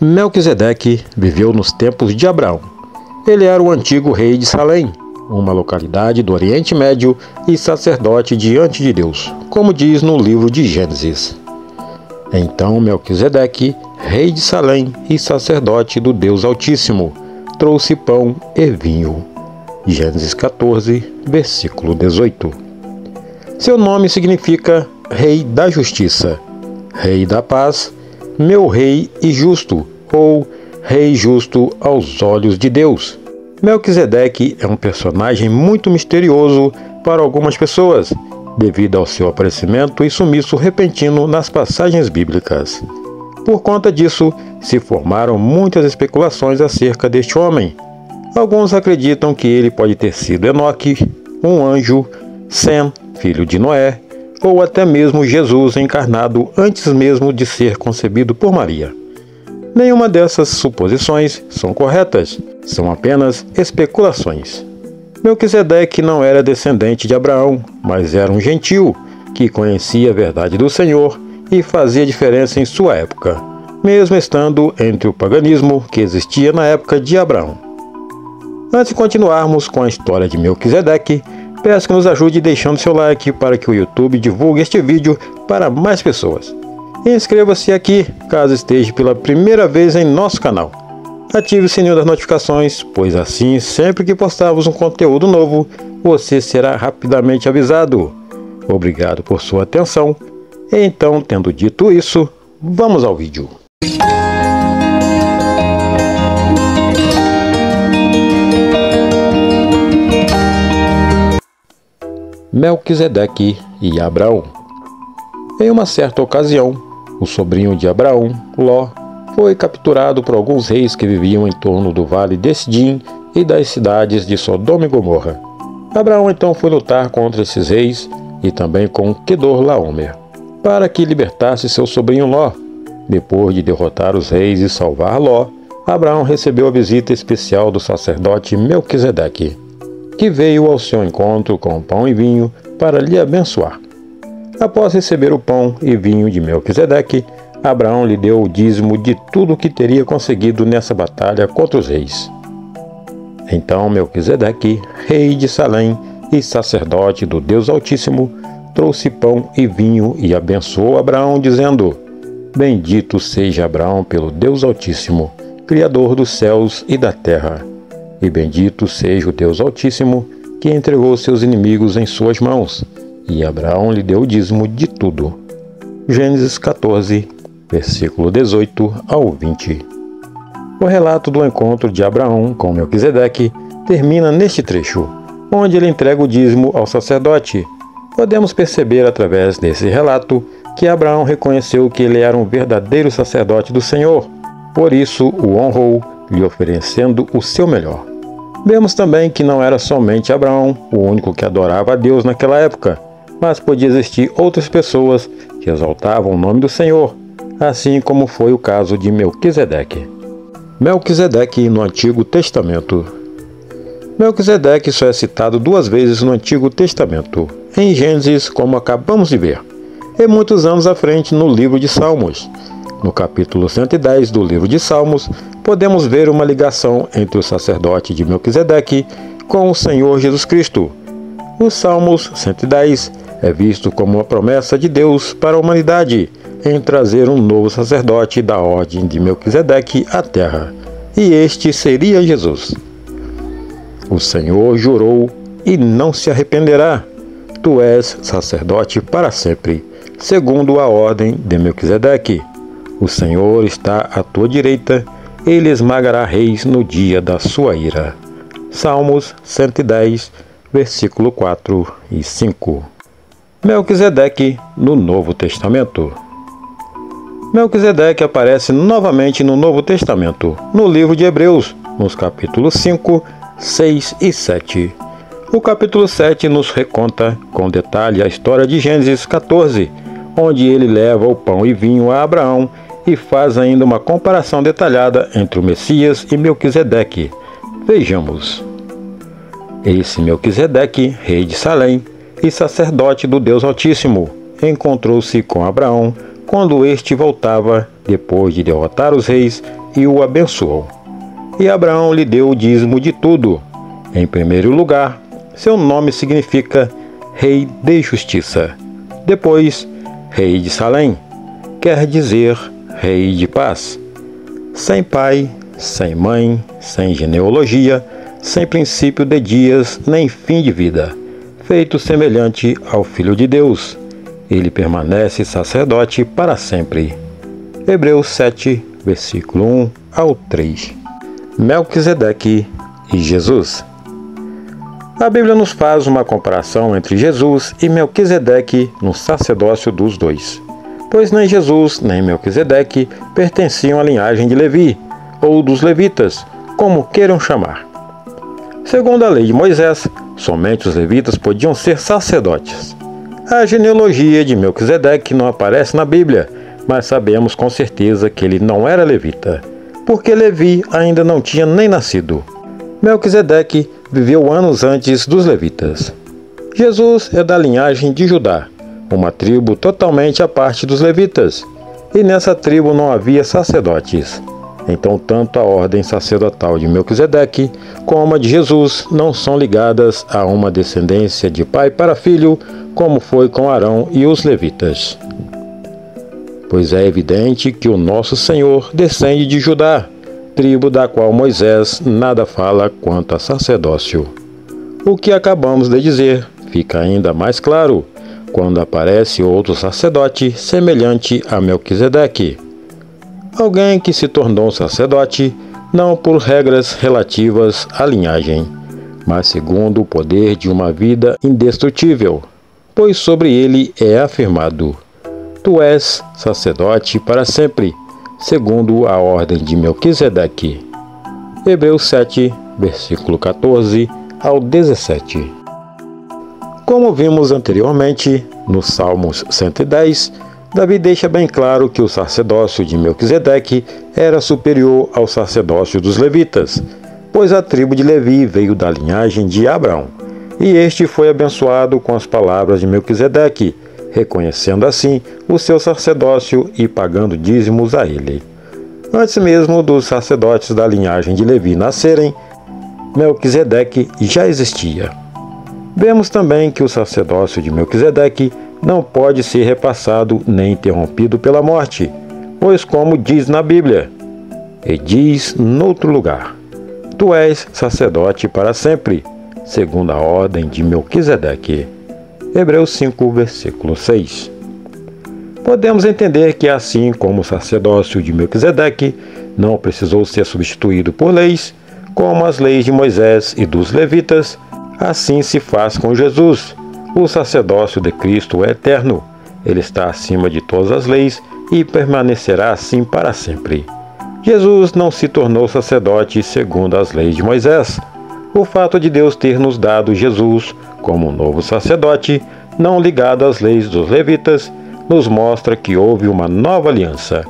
Melquisedeque viveu nos tempos de Abraão. Ele era o antigo rei de Salém, uma localidade do Oriente Médio, e sacerdote diante de Deus, como diz no livro de Gênesis. Então Melquisedeque, rei de Salém e sacerdote do Deus Altíssimo, trouxe pão e vinho. Gênesis 14, versículo 18. Seu nome significa Rei da Justiça, Rei da Paz, meu Rei e Justo, ou Rei Justo aos olhos de Deus. Melquisedeque é um personagem muito misterioso para algumas pessoas, devido ao seu aparecimento e sumiço repentino nas passagens bíblicas. Por conta disso, se formaram muitas especulações acerca deste homem. Alguns acreditam que ele pode ter sido Enoque, um anjo, Sem, filho de Noé, ou até mesmo Jesus encarnado antes mesmo de ser concebido por Maria. Nenhuma dessas suposições são corretas, são apenas especulações. Melquisedeque não era descendente de Abraão, mas era um gentil que conhecia a verdade do Senhor e fazia diferença em sua época, mesmo estando entre o paganismo que existia na época de Abraão. Antes de continuarmos com a história de Melquisedeque, peço que nos ajude deixando seu like para que o YouTube divulgue este vídeo para mais pessoas. E inscreva-se aqui, caso esteja pela primeira vez em nosso canal. Ative o sininho das notificações, pois assim, sempre que postarmos um conteúdo novo, você será rapidamente avisado. Obrigado por sua atenção. Então, tendo dito isso, vamos ao vídeo. Melquisedeque e Abraão. Em uma certa ocasião, o sobrinho de Abraão, Ló, foi capturado por alguns reis que viviam em torno do vale de Sidim e das cidades de Sodoma e Gomorra. Abraão então foi lutar contra esses reis e também com Quedorlaomer, para que libertasse seu sobrinho Ló. Depois de derrotar os reis e salvar Ló, Abraão recebeu a visita especial do sacerdote Melquisedeque, que veio ao seu encontro com pão e vinho para lhe abençoar. Após receber o pão e vinho de Melquisedeque, Abraão lhe deu o dízimo de tudo o que teria conseguido nessa batalha contra os reis. Então Melquisedeque, rei de Salém e sacerdote do Deus Altíssimo, trouxe pão e vinho e abençoou Abraão, dizendo: Bendito seja Abraão pelo Deus Altíssimo, Criador dos céus e da terra. E bendito seja o Deus Altíssimo, que entregou seus inimigos em suas mãos. E Abraão lhe deu o dízimo de tudo. Gênesis 14, versículo 18 ao 20. O relato do encontro de Abraão com Melquisedeque termina neste trecho, onde ele entrega o dízimo ao sacerdote. Podemos perceber através desse relato que Abraão reconheceu que ele era um verdadeiro sacerdote do Senhor. Por isso o honrou, lhe oferecendo o seu melhor. Vemos também que não era somente Abraão o único que adorava a Deus naquela época, mas podia existir outras pessoas que exaltavam o nome do Senhor, assim como foi o caso de Melquisedeque. Melquisedeque no Antigo Testamento. Melquisedeque só é citado 2 vezes no Antigo Testamento, em Gênesis, como acabamos de ver, e muitos anos à frente no livro de Salmos. No capítulo 110 do livro de Salmos, podemos ver uma ligação entre o sacerdote de Melquisedeque com o Senhor Jesus Cristo. O Salmos 110 é visto como uma promessa de Deus para a humanidade em trazer um novo sacerdote da ordem de Melquisedeque à terra, e este seria Jesus. O Senhor jurou e não se arrependerá: Tu és sacerdote para sempre, segundo a ordem de Melquisedeque. O Senhor está à tua direita, ele esmagará reis no dia da sua ira. Salmos 110, versículo 4 e 5. Melquisedeque no Novo Testamento. Melquisedeque aparece novamente no Novo Testamento, no livro de Hebreus, nos capítulos 5, 6 e 7. O capítulo 7 nos reconta com detalhe a história de Gênesis 14, onde ele leva o pão e vinho a Abraão e faz ainda uma comparação detalhada entre o Messias e Melquisedeque. Vejamos. Esse Melquisedeque, rei de Salém e sacerdote do Deus Altíssimo, encontrou-se com Abraão quando este voltava, depois de derrotar os reis, e o abençoou. E Abraão lhe deu o dízimo de tudo. Em primeiro lugar, seu nome significa Rei de Justiça. Depois, Rei de Salém, quer dizer Rei de Paz. Sem pai, sem mãe, sem genealogia, sem princípio de dias, nem fim de vida, feito semelhante ao Filho de Deus. Ele permanece sacerdote para sempre. Hebreus 7, versículo 1 ao 3. Melquisedeque e Jesus. A Bíblia nos faz uma comparação entre Jesus e Melquisedeque no sacerdócio dos dois, pois nem Jesus nem Melquisedeque pertenciam à linhagem de Levi, ou dos levitas, como queiram chamar. Segundo a lei de Moisés, somente os levitas podiam ser sacerdotes. A genealogia de Melquisedeque não aparece na Bíblia, mas sabemos com certeza que ele não era levita, porque Levi ainda não tinha nem nascido. Melquisedeque viveu anos antes dos levitas. Jesus é da linhagem de Judá, uma tribo totalmente à parte dos levitas, e nessa tribo não havia sacerdotes. Então, tanto a ordem sacerdotal de Melquisedeque como a de Jesus não são ligadas a uma descendência de pai para filho, como foi com Arão e os levitas. Pois é evidente que o nosso Senhor descende de Judá, tribo da qual Moisés nada fala quanto a sacerdócio. O que acabamos de dizer fica ainda mais claro quando aparece outro sacerdote semelhante a Melquisedeque. Alguém que se tornou sacerdote não por regras relativas à linhagem, mas segundo o poder de uma vida indestrutível, pois sobre ele é afirmado: Tu és sacerdote para sempre, segundo a ordem de Melquisedeque. Hebreus 7, versículo 14 ao 17. Como vimos anteriormente, no Salmos 110, Davi deixa bem claro que o sacerdócio de Melquisedeque era superior ao sacerdócio dos levitas, pois a tribo de Levi veio da linhagem de Abraão, e este foi abençoado com as palavras de Melquisedeque, reconhecendo assim o seu sacerdócio e pagando dízimos a ele. Antes mesmo dos sacerdotes da linhagem de Levi nascerem, Melquisedeque já existia. Vemos também que o sacerdócio de Melquisedeque não pode ser repassado nem interrompido pela morte, pois como diz na Bíblia, e diz noutro lugar: Tu és sacerdote para sempre, segundo a ordem de Melquisedeque. Hebreus 5, versículo 6. Podemos entender que assim como o sacerdócio de Melquisedeque não precisou ser substituído por leis, como as leis de Moisés e dos levitas, assim se faz com Jesus. O sacerdócio de Cristo é eterno. Ele está acima de todas as leis e permanecerá assim para sempre. Jesus não se tornou sacerdote segundo as leis de Moisés. O fato de Deus ter nos dado Jesus como um novo sacerdote, não ligado às leis dos levitas, nos mostra que houve uma nova aliança,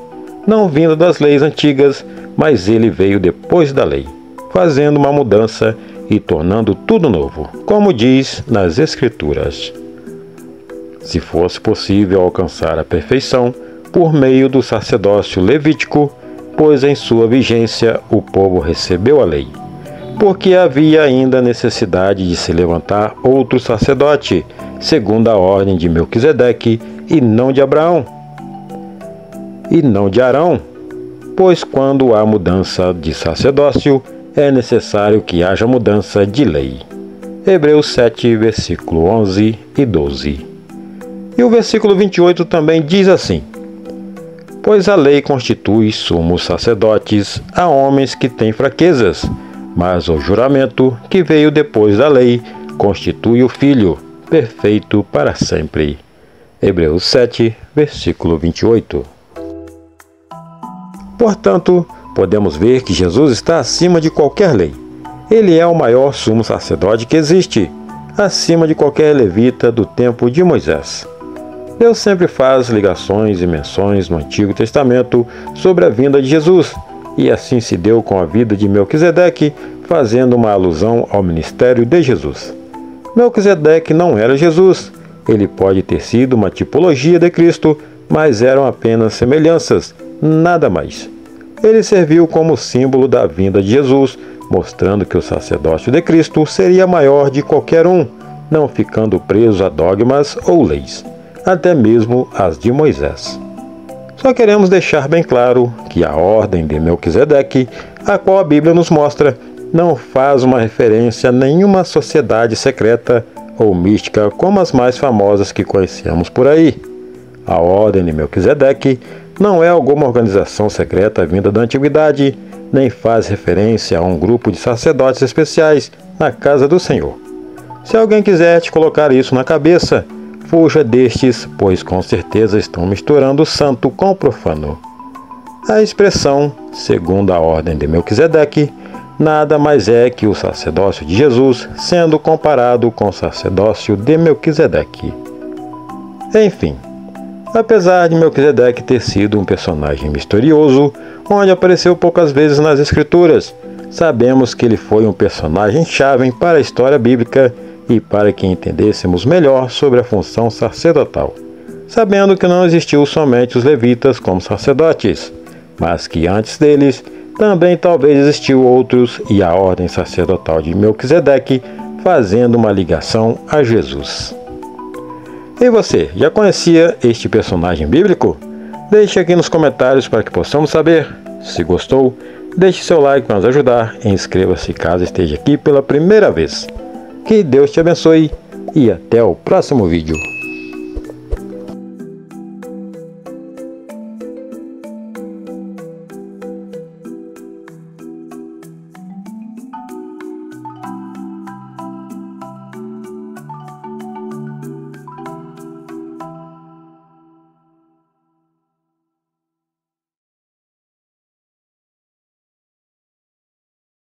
não vinda das leis antigas, mas ele veio depois da lei, fazendo uma mudança e tornando tudo novo, como diz nas Escrituras. Se fosse possível alcançar a perfeição por meio do sacerdócio levítico, pois em sua vigência o povo recebeu a lei, porque havia ainda necessidade de se levantar outro sacerdote, segundo a ordem de Melquisedeque, e não de Abraão, e não de Arão, pois quando há mudança de sacerdócio, é necessário que haja mudança de lei. Hebreus 7, versículo 11 e 12. E o versículo 28 também diz assim: Pois a lei constitui sumos sacerdotes a homens que têm fraquezas, mas o juramento que veio depois da lei constitui o Filho, perfeito para sempre. Hebreus 7, versículo 28. Portanto, podemos ver que Jesus está acima de qualquer lei. Ele é o maior sumo sacerdote que existe, acima de qualquer levita do tempo de Moisés. Deus sempre faz ligações e menções no Antigo Testamento sobre a vinda de Jesus, e assim se deu com a vida de Melquisedeque, fazendo uma alusão ao ministério de Jesus. Melquisedeque não era Jesus. Ele pode ter sido uma tipologia de Cristo, mas eram apenas semelhanças, nada mais. Ele serviu como símbolo da vinda de Jesus, mostrando que o sacerdócio de Cristo seria maior de qualquer um, não ficando preso a dogmas ou leis, até mesmo as de Moisés. Só queremos deixar bem claro que a ordem de Melquisedeque, a qual a Bíblia nos mostra, não faz uma referência a nenhuma sociedade secreta ou mística como as mais famosas que conhecemos por aí. A ordem de Melquisedeque não é alguma organização secreta vinda da antiguidade, nem faz referência a um grupo de sacerdotes especiais na casa do Senhor. Se alguém quiser te colocar isso na cabeça, fuja destes, pois com certeza estão misturando o santo com o profano. A expressão, segundo a ordem de Melquisedeque, nada mais é que o sacerdócio de Jesus sendo comparado com o sacerdócio de Melquisedeque. Enfim, apesar de Melquisedeque ter sido um personagem misterioso, onde apareceu poucas vezes nas Escrituras, sabemos que ele foi um personagem-chave para a história bíblica e para que entendêssemos melhor sobre a função sacerdotal, sabendo que não existiu somente os levitas como sacerdotes, mas que antes deles também talvez existiu outros e a ordem sacerdotal de Melquisedeque fazendo uma ligação a Jesus. E você, já conhecia este personagem bíblico? Deixe aqui nos comentários para que possamos saber. Se gostou, deixe seu like para nos ajudar e inscreva-se caso esteja aqui pela primeira vez. Que Deus te abençoe e até o próximo vídeo.